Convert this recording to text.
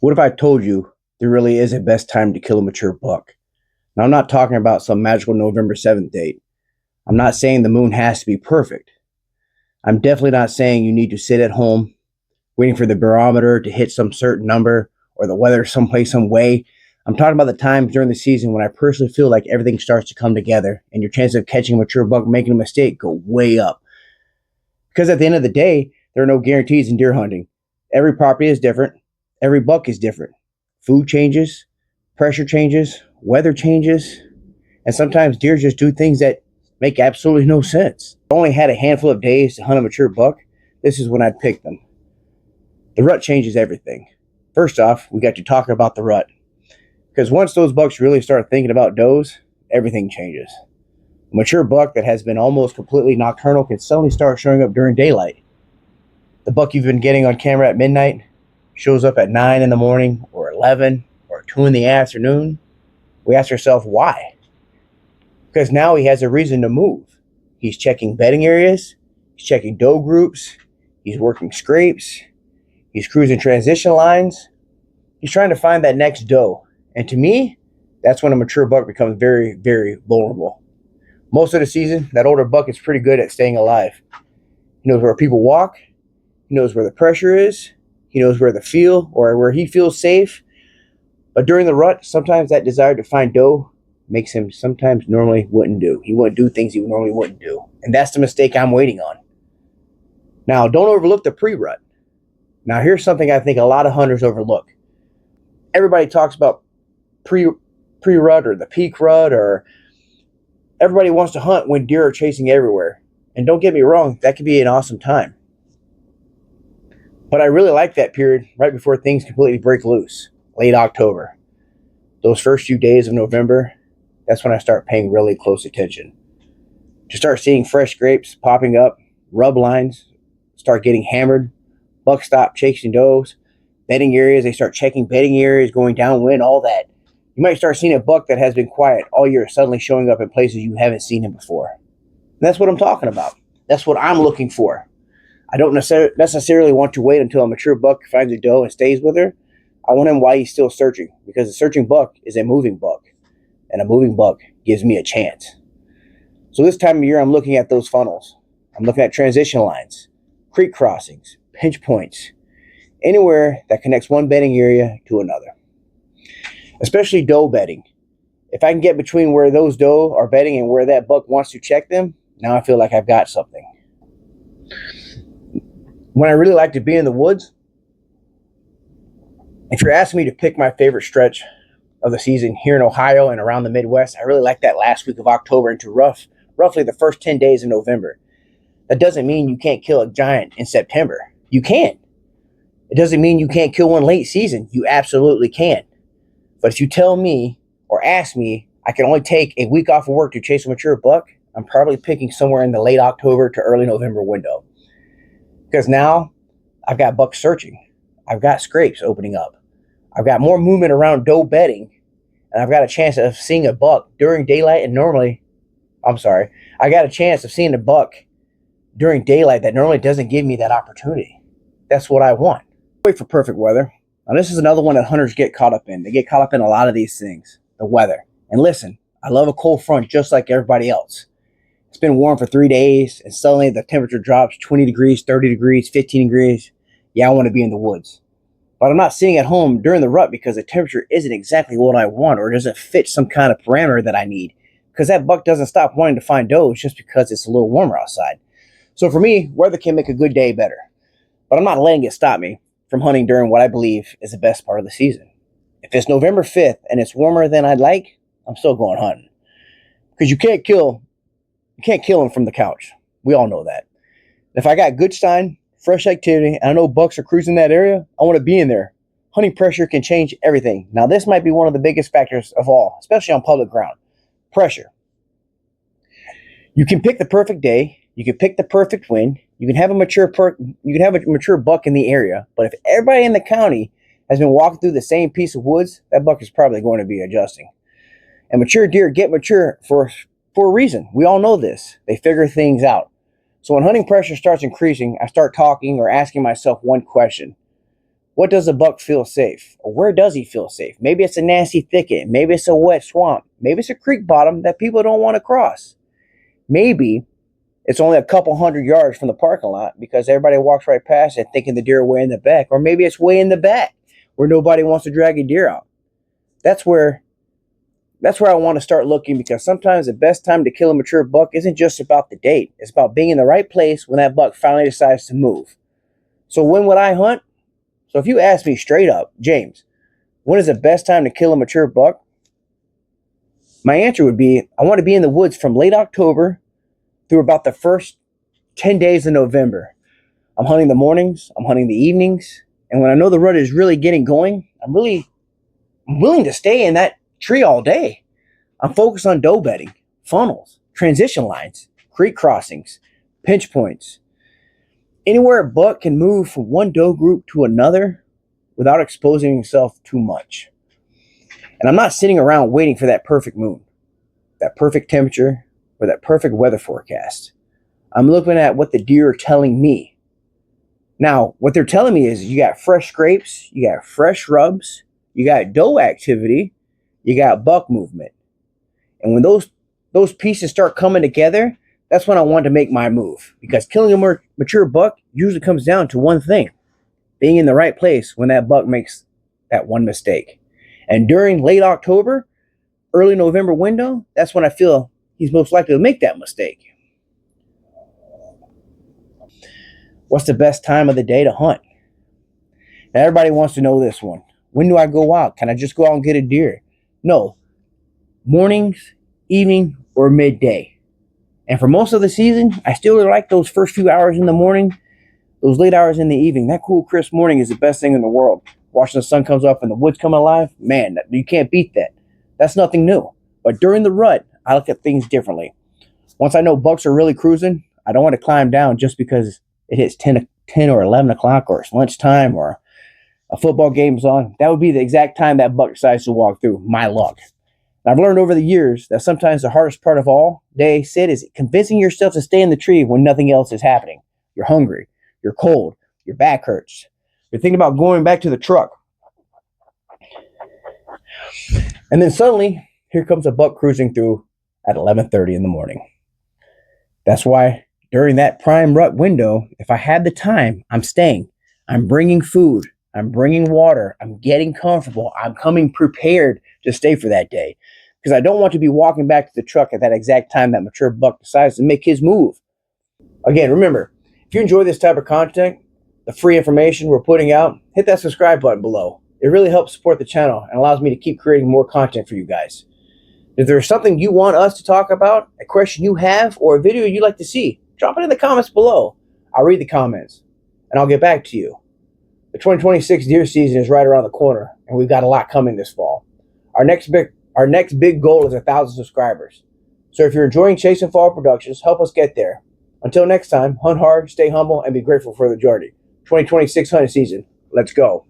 What if I told you there really is a best time to kill a mature buck? Now, I'm not talking about some magical November 7th date. I'm not saying the moon has to be perfect. I'm definitely not saying you need to sit at home waiting for the barometer to hit some certain number or the weather someplace, some way. I'm talking about the times during the season when I personally feel like everything starts to come together and your chances of catching a mature buck making a mistake go way up. Because at the end of the day, there are no guarantees in deer hunting. Every property is different. Every buck is different. Food changes, pressure changes, weather changes, and sometimes deer just do things that make absolutely no sense. If I only had a handful of days to hunt a mature buck, this is when I'd pick them. The rut changes everything. First off, we got to talk about the rut. Because once those bucks really start thinking about does, everything changes. A mature buck that has been almost completely nocturnal can suddenly start showing up during daylight. The buck you've been getting on camera at midnight shows up at 9 in the morning or 11 or 2 in the afternoon. We ask ourselves why. Because now he has a reason to move. He's checking bedding areas, he's checking doe groups, he's working scrapes, he's cruising transition lines. He's trying to find that next doe. And to me, that's when a mature buck becomes very, very vulnerable. Most of the season, that older buck is pretty good at staying alive. He knows where people walk, he knows where the pressure is, he knows where the feel or where he feels safe. But during the rut, sometimes that desire to find doe makes him sometimes normally wouldn't do. He wouldn't do things he normally wouldn't do. And that's the mistake I'm waiting on. Now, don't overlook the pre-rut. Now, here's something I think a lot of hunters overlook. Everybody talks about pre-rut or the peak rut, or everybody wants to hunt when deer are chasing everywhere. And don't get me wrong, that could be an awesome time. But I really like that period right before things completely break loose, late October. Those first few days of November, that's when I start paying really close attention. To start seeing fresh scrapes popping up, rub lines start getting hammered, bucks stop chasing does, bedding areas, they start checking bedding areas, going downwind, all that. You might start seeing a buck that has been quiet all year suddenly showing up in places you haven't seen him before. And that's what I'm talking about. That's what I'm looking for. I don't necessarily want to wait until a mature buck finds a doe and stays with her. I want him while he's still searching, because a searching buck is a moving buck, and a moving buck gives me a chance. So this time of year, I'm looking at those funnels. I'm looking at transition lines, creek crossings, pinch points, anywhere that connects one bedding area to another. Especially doe bedding. If I can get between where those doe are bedding and where that buck wants to check them, now I feel like I've got something. When I really like to be in the woods, if you're asking me to pick my favorite stretch of the season here in Ohio and around the Midwest, I really like that last week of October into roughly the first 10 days of November. That doesn't mean you can't kill a giant in September. You can. It doesn't mean you can't kill one late season. You absolutely can. But if you tell me or ask me I can only take a week off of work to chase a mature buck, I'm probably picking somewhere in the late October to early November window. Because now I've got bucks searching. I've got scrapes opening up. I've got more movement around doe bedding. And I've got a chance of seeing a buck during daylight I got a chance of seeing a buck during daylight that normally doesn't give me that opportunity. That's what I want. Wait for perfect weather. Now, this is another one that hunters get caught up in. They get caught up in a lot of these things, the weather. And listen, I love a cold front just like everybody else. It's been warm for 3 days, and suddenly the temperature drops 20 degrees, 30 degrees, 15 degrees. Yeah, I want to be in the woods. But I'm not sitting at home during the rut because the temperature isn't exactly what I want or doesn't fit some kind of parameter that I need. Because that buck doesn't stop wanting to find does just because it's a little warmer outside. So for me, weather can make a good day better. But I'm not letting it stop me from hunting during what I believe is the best part of the season. If it's November 5th and it's warmer than I'd like, I'm still going hunting. Because you can't kill them from the couch. We all know that. If I got good sign, fresh activity, and I know bucks are cruising that area, I want to be in there. Hunting pressure can change everything. Now, this might be one of the biggest factors of all, especially on public ground. Pressure. You can pick the perfect day. You can pick the perfect wind. You can have a mature buck in the area. But if everybody in the county has been walking through the same piece of woods, that buck is probably going to be adjusting. And mature deer get mature for a reason. We all know this. They figure things out. So when hunting pressure starts increasing, I start talking or asking myself one question. What does a buck feel safe? Or where does he feel safe? Maybe it's a nasty thicket. Maybe it's a wet swamp. Maybe it's a creek bottom that people don't want to cross. Maybe it's only a couple 100 yards from the parking lot because everybody walks right past it thinking the deer are way in the back. Or maybe it's way in the back where nobody wants to drag a deer out. That's where I want to start looking, because sometimes the best time to kill a mature buck isn't just about the date. It's about being in the right place when that buck finally decides to move. So when would I hunt? So if you ask me straight up, James, when is the best time to kill a mature buck? My answer would be, I want to be in the woods from late October through about the first 10 days of November. I'm hunting the mornings, I'm hunting the evenings, and when I know the rut is really getting going, I'm willing to stay in that tree all day. I'm focused on doe bedding, funnels, transition lines, creek crossings, pinch points. Anywhere a buck can move from one doe group to another without exposing himself too much. And I'm not sitting around waiting for that perfect moon, that perfect temperature, or that perfect weather forecast. I'm looking at what the deer are telling me. Now, what they're telling me is you got fresh scrapes, you got fresh rubs, you got doe activity, you got buck movement. And when those pieces start coming together, that's when I want to make my move. Because killing a mature buck usually comes down to one thing: being in the right place when that buck makes that one mistake. And during late October, early November window, that's when I feel he's most likely to make that mistake. What's the best time of the day to hunt? Now, everybody wants to know this one. When do I go out? Can I just go out and get a deer? No. Mornings, evening, or midday. And for most of the season, I still really like those first few hours in the morning, those late hours in the evening. That cool, crisp morning is the best thing in the world. Watching the sun comes up and the woods come alive, man, you can't beat that. That's nothing new. But during the rut, I look at things differently. Once I know bucks are really cruising, I don't want to climb down just because it hits 10 or 11 o'clock or it's lunchtime or a football game's on. That would be the exact time that buck decides to walk through. My luck. And I've learned over the years that sometimes the hardest part of all day, Sid, is convincing yourself to stay in the tree when nothing else is happening. You're hungry. You're cold. Your back hurts. You're thinking about going back to the truck. And then suddenly, here comes a buck cruising through at 11:30 in the morning. That's why during that prime rut window, if I had the time, I'm staying. I'm bringing food. I'm bringing water. I'm getting comfortable. I'm coming prepared to stay for that day. Because I don't want to be walking back to the truck at that exact time that mature buck decides to make his move. Again, remember, if you enjoy this type of content, the free information we're putting out, hit that subscribe button below. It really helps support the channel and allows me to keep creating more content for you guys. If there's something you want us to talk about, a question you have, or a video you'd like to see, drop it in the comments below. I'll read the comments, and I'll get back to you. The 2026 deer season is right around the corner, and we've got a lot coming this fall. Our next big goal is 1,000 subscribers. So if you're enjoying Chasing Fall Productions, help us get there. Until next time, hunt hard, stay humble, and be grateful for the journey. 2026 hunting season. Let's go.